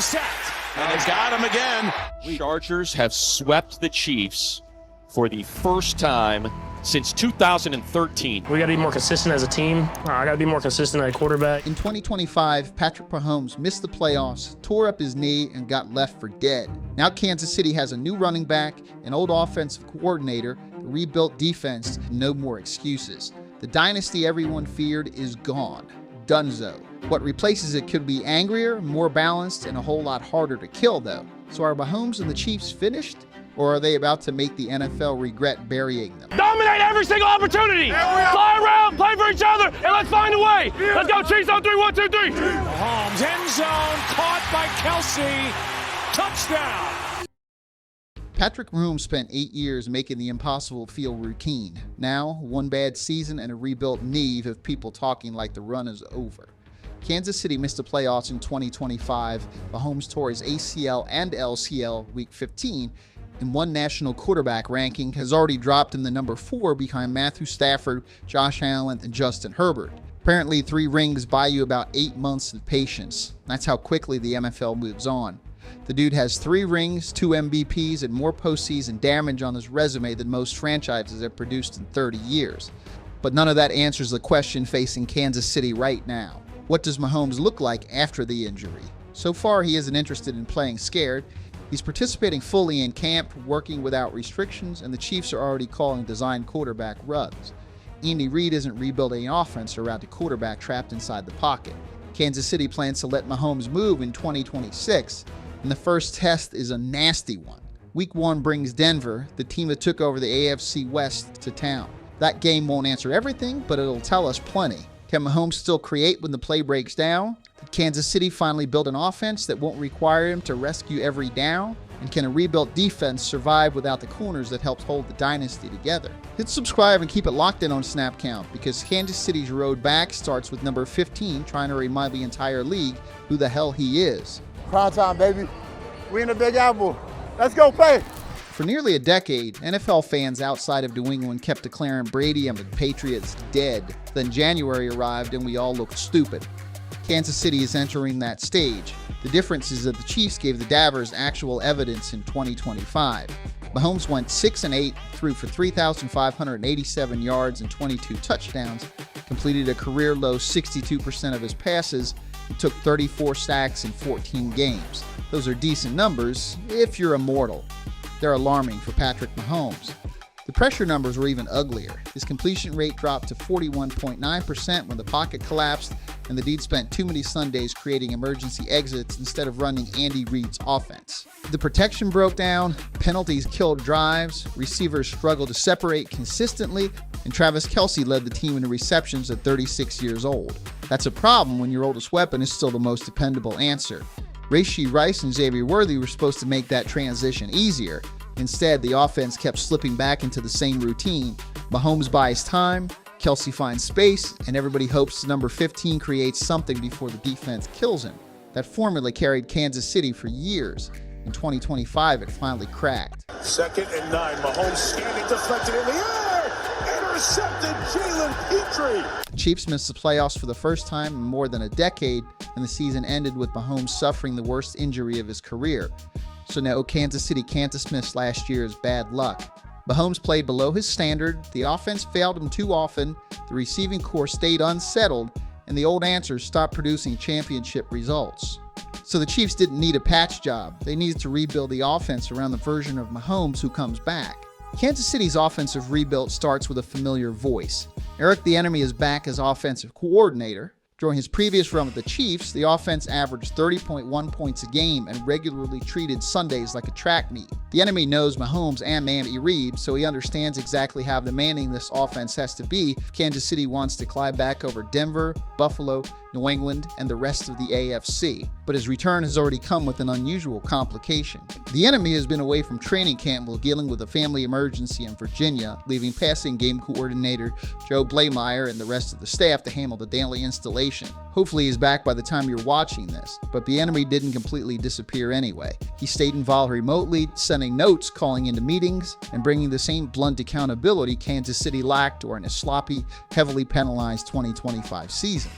is set. And they've got him again. Chargers have swept the Chiefs for the first time since 2013. We got to be more consistent as a team. I got to be more consistent at quarterback. In 2025, Patrick Mahomes missed the playoffs, tore up his knee, and got left for dead. Now Kansas City has a new running back, an old offensive coordinator, a rebuilt defense, and no more excuses. The dynasty everyone feared is gone. Dunzo. What replaces it could be angrier, more balanced, and a whole lot harder to kill, though. So are Mahomes and the Chiefs finished? Or are they about to make the NFL regret burying them? Dominate every single opportunity. Fly around, play for each other, and let's find a way. Let's go, Chiefs on 3, 1, 2, 3. Mahomes, end zone, caught by Kelce. Touchdown. Patrick Mahomes spent 8 years making the impossible feel routine. Now, one bad season and a rebuilt knee have people talking like the run is over. Kansas City missed the playoffs in 2025. Mahomes tore his ACL and LCL week 15, and one national quarterback ranking has already dropped him to number 4 behind Matthew Stafford, Josh Allen, and Justin Herbert. Apparently, 3 rings buy you about 8 months of patience. That's how quickly the NFL moves on. The dude has 3 rings, 2 MVPs, and more postseason damage on his resume than most franchises have produced in 30 years. But none of that answers the question facing Kansas City right now. What does Mahomes look like after the injury? So far, he isn't interested in playing scared. He's participating fully in camp, working without restrictions, and the Chiefs are already calling design quarterback runs. Andy Reid isn't rebuilding an offense around a quarterback trapped inside the pocket. Kansas City plans to let Mahomes move in 2026, and the first test is a nasty one. Week 1 brings Denver, the team that took over the AFC West, to town. That game won't answer everything, but it'll tell us plenty. Can Mahomes still create when the play breaks down? Did Kansas City finally build an offense that won't require him to rescue every down? And can a rebuilt defense survive without the corners that helped hold the dynasty together? Hit subscribe and keep it locked in on Snap Count, because Kansas City's road back starts with number 15 trying to remind the entire league who the hell he is. Prime time, baby. We in the Big Apple. Let's go play. For nearly a decade, NFL fans outside of New England kept declaring Brady and the Patriots dead. Then January arrived and we all looked stupid. Kansas City is entering that stage. The difference is that the Chiefs gave the Dabbers actual evidence in 2025. Mahomes went 6-8, threw for 3,587 yards and 22 touchdowns, completed a career-low 62% of his passes, and took 34 sacks in 14 games. Those are decent numbers if you're immortal. They're alarming for Patrick Mahomes. The pressure numbers were even uglier. His completion rate dropped to 41.9% when the pocket collapsed, and the dude spent too many Sundays creating emergency exits instead of running Andy Reid's offense. The protection broke down, penalties killed drives, receivers struggled to separate consistently, and Travis Kelce led the team in receptions at 36 years old. That's a problem when your oldest weapon is still the most dependable answer. Rashee Rice and Xavier were supposed to make that transition easier. Instead, the offense kept slipping back into the same routine. Mahomes buys time, Kelce finds space, and everybody hopes number 15 creates something before the defense kills him. That formula carried Kansas City for years. In 2025, it finally cracked. 2nd and 9. Mahomes scanning, deflected in the air. Intercepted, Jalen Petrie. The Chiefs missed the playoffs for the first time in more than a decade, and the season ended with Mahomes suffering the worst injury of his career. So no, Kansas City can't dismiss last year's bad luck. Mahomes played below his standard, the offense failed him too often, the receiving corps stayed unsettled, and the old answers stopped producing championship results. So the Chiefs didn't need a patch job. They needed to rebuild the offense around the version of Mahomes who comes back. Kansas City's offensive rebuild starts with a familiar voice. Eric Bieniemy is back as offensive coordinator. During his previous run with the Chiefs, the offense averaged 30.1 points a game and regularly treated Sundays like a track meet. Bieniemy knows Mahomes and Andy Reid, so he understands exactly how demanding this offense has to be if Kansas City wants to climb back over Denver, Buffalo, New England, and the rest of the AFC. But his return has already come with an unusual complication. Bieniemy has been away from training camp while dealing with a family emergency in Virginia, leaving passing game coordinator Joe Blameyer and the rest of the staff to handle the daily installation. Hopefully he's back by the time you're watching this, but Bieniemy didn't completely disappear anyway. He stayed involved remotely, sending notes, calling into meetings, and bringing the same blunt accountability Kansas City lacked during a sloppy, heavily penalized 2025 season.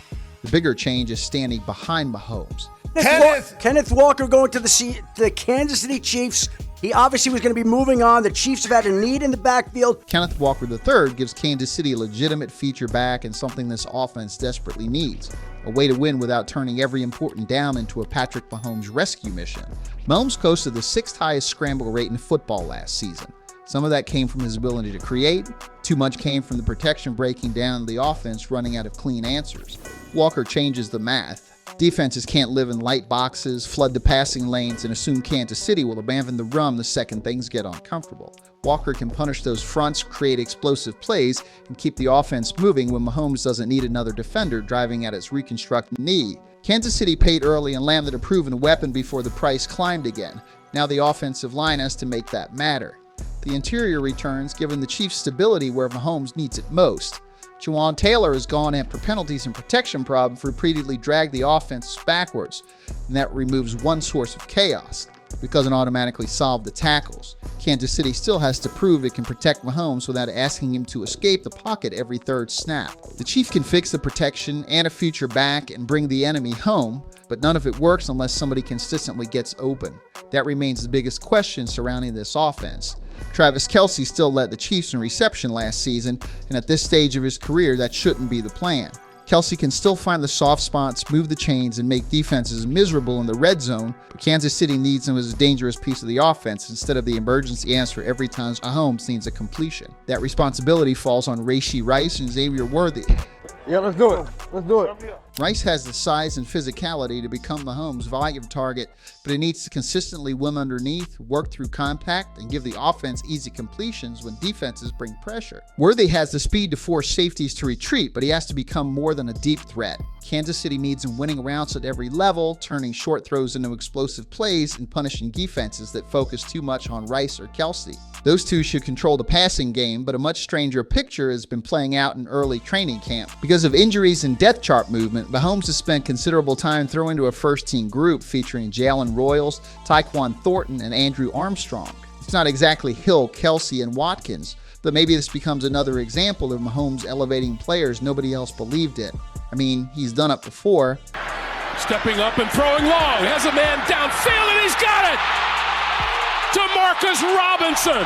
The bigger change is standing behind Mahomes. Kenneth Walker going to the Kansas City Chiefs. He obviously was going to be moving on. The Chiefs have had a need in the backfield. Kenneth Walker III gives Kansas City a legitimate feature back and something this offense desperately needs. A way to win without turning every important down into a Patrick Mahomes rescue mission. Mahomes coasted the 6th highest scramble rate in football last season. Some of that came from his ability to create. Too much came from the protection breaking down the offense running out of clean answers. Walker changes the math. Defenses can't live in light boxes, flood the passing lanes, and assume Kansas City will abandon the run the second things get uncomfortable. Walker can punish those fronts, create explosive plays, and keep the offense moving when Mahomes doesn't need another defender driving at its reconstructed knee. Kansas City paid early and landed a proven weapon before the price climbed again. Now the offensive line has to make that matter. The interior returns, given the Chiefs' stability where Mahomes needs it most. Jawan Taylor has gone after penalties and protection problems for repeatedly drag the offense backwards, and that removes one source of chaos. It doesn't automatically solve the tackles. Kansas City still has to prove it can protect Mahomes without asking him to escape the pocket every third snap. The Chiefs can fix the protection and a future back and bring the enemy home, but none of it works unless somebody consistently gets open. That remains the biggest question surrounding this offense. Travis Kelce still led the Chiefs in reception last season, and at this stage of his career, that shouldn't be the plan. Kelce can still find the soft spots, move the chains, and make defenses miserable in the red zone, but Kansas City needs him as a dangerous piece of the offense instead of the emergency answer every time Mahomes needs a completion. That responsibility falls on Rashee Rice and Xavier Worthy. Yeah, let's do it. Let's do it. Rice has the size and physicality to become Mahomes' volume target, but he needs to consistently win underneath, work through contact, and give the offense easy completions when defenses bring pressure. Worthy has the speed to force safeties to retreat, but he has to become more than a deep threat. Kansas City needs him winning routes at every level, turning short throws into explosive plays, and punishing defenses that focus too much on Rice or Kelce. Those two should control the passing game, but a much stranger picture has been playing out in early training camp. Because of injuries and depth chart movement, Mahomes has spent considerable time throwing to a first-team group featuring Jalen Royals, Tyquan Thornton, and Andrew Armstrong. It's not exactly Hill, Kelce, and Watkins, but maybe this becomes another example of Mahomes elevating players nobody else believed in. I mean, he's done it before. Stepping up and throwing long. Has a man downfield, and he's got it! DeMarcus Robinson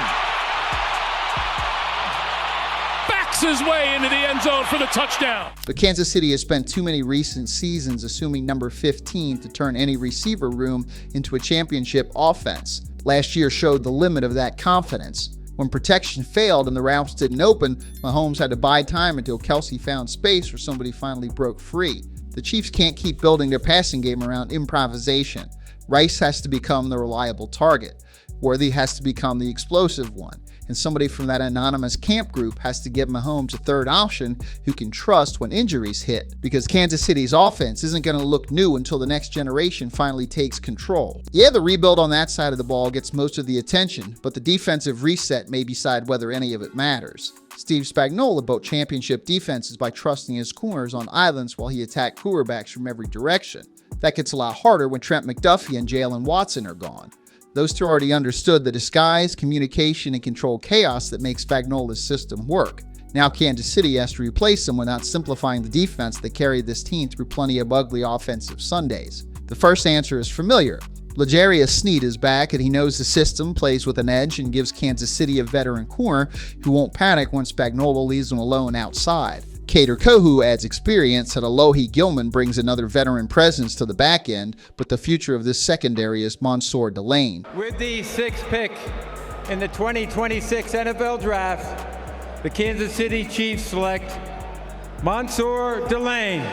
backs his way into the end zone for the touchdown. But Kansas City has spent too many recent seasons assuming number 15 to turn any receiver room into a championship offense. Last year showed the limit of that confidence. When protection failed and the routes didn't open, Mahomes had to buy time until Kelce found space or somebody finally broke free. The Chiefs can't keep building their passing game around improvisation. Rice has to become the reliable target. Worthy has to become the explosive one, and somebody from that anonymous camp group has to give Mahomes a third option who can trust when injuries hit, because Kansas City's offense isn't going to look new until the next generation finally takes control. Yeah, the rebuild on that side of the ball gets most of the attention, but the defensive reset may decide whether any of it matters. Steve Spagnuolo built championship defenses by trusting his corners on islands while he attacked quarterbacks from every direction. That gets a lot harder when Trent McDuffie and Jalen Watson are gone. Those two already understood the disguise, communication, and control chaos that makes Spagnuolo's system work. Now Kansas City has to replace them without simplifying the defense that carried this team through plenty of ugly offensive Sundays. The first answer is familiar. L'Jarius Sneed is back, and he knows the system, plays with an edge, and gives Kansas City a veteran corner who won't panic when Spagnuolo leaves him alone outside. Kader Kohu adds experience, and Alohi Gilman brings another veteran presence to the back end, but the future of this secondary is Mansour Delane. With the 6th pick in the 2026 NFL Draft, the Kansas City Chiefs select Mansour Delane.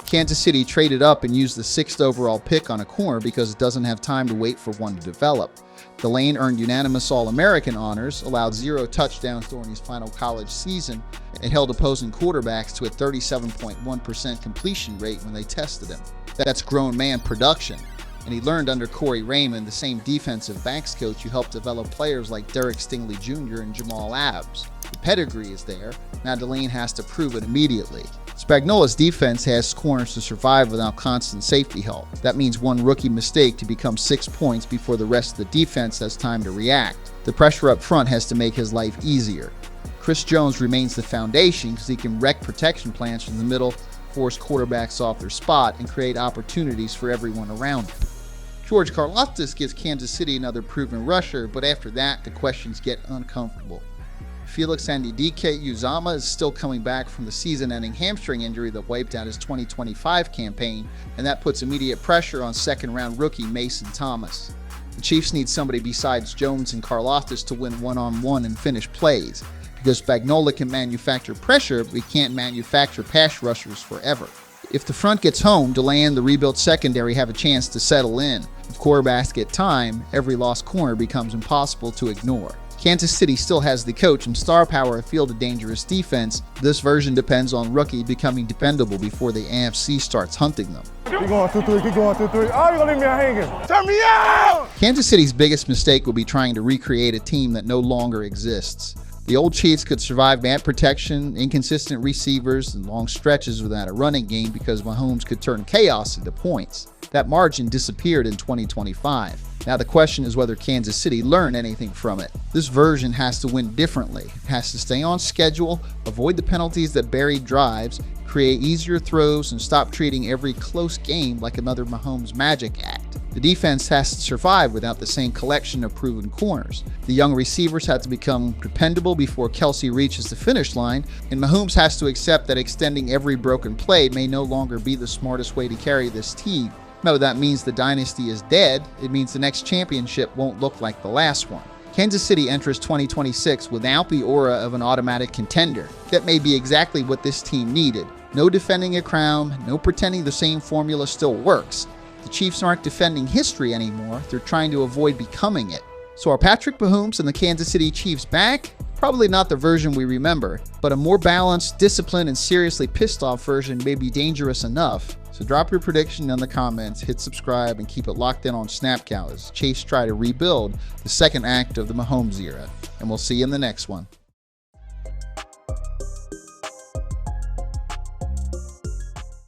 Kansas City traded up and used the 6th overall pick on a corner because it doesn't have time to wait for one to develop. Delane earned unanimous All-American honors, allowed 0 touchdowns during his final college season, and held opposing quarterbacks to a 37.1% completion rate when they tested him. That's grown man production. And he learned under Corey Raymond, the same defensive backs coach who helped develop players like Derek Stingley Jr. and Jamal Adams. The pedigree is there. Now Delane has to prove it immediately. Spagnuolo's defense has corners to survive without constant safety help. That means one rookie mistake to become 6 points before the rest of the defense has time to react. The pressure up front has to make his life easier. Chris Jones remains the foundation because he can wreck protection plans from the middle force quarterbacks off their spot, and create opportunities for everyone around them. George Karlaftis gives Kansas City another proven rusher, but after that, the questions get uncomfortable. Felix Anudike-Uzomah is still coming back from the season-ending hamstring injury that wiped out his 2025 campaign, and that puts immediate pressure on second-round rookie Mason Thomas. The Chiefs need somebody besides Jones and Karlaftis to win one-on-one and finish plays, because Spagnuolo can manufacture pressure, but he can't manufacture pass rushers forever. If the front gets home, Delay and the rebuilt secondary have a chance to settle in. If quarterbacks get time, every lost corner becomes impossible to ignore. Kansas City still has the coach and star power to field a dangerous defense. This version depends on rookie becoming dependable before the AFC starts hunting them. Keep going 2-3, keep going 2-3. Oh, you're gonna leave me hanging. Turn me out! Kansas City's biggest mistake will be trying to recreate a team that no longer exists. The old Chiefs could survive man protection, inconsistent receivers, and long stretches without a running game because Mahomes could turn chaos into points. That margin disappeared in 2025. Now the question is whether Kansas City learned anything from it. This version has to win differently. It has to stay on schedule, avoid the penalties that bury drives, create easier throws, and stop treating every close game like another Mahomes magic act. The defense has to survive without the same collection of proven corners. The young receivers have to become dependable before Kelce reaches the finish line, and Mahomes has to accept that extending every broken play may no longer be the smartest way to carry this team. No, that means the dynasty is dead. It means the next championship won't look like the last one. Kansas City enters 2026 without the aura of an automatic contender. That may be exactly what this team needed. No defending a crown, no pretending the same formula still works. The Chiefs aren't defending history anymore, they're trying to avoid becoming it. So are Patrick Mahomes and the Kansas City Chiefs back? Probably not the version we remember, but a more balanced, disciplined, and seriously pissed off version may be dangerous enough. So drop your prediction in the comments, hit subscribe, and keep it locked in on SnapCal as Chiefs try to rebuild the second act of the Mahomes era. And we'll see you in the next one.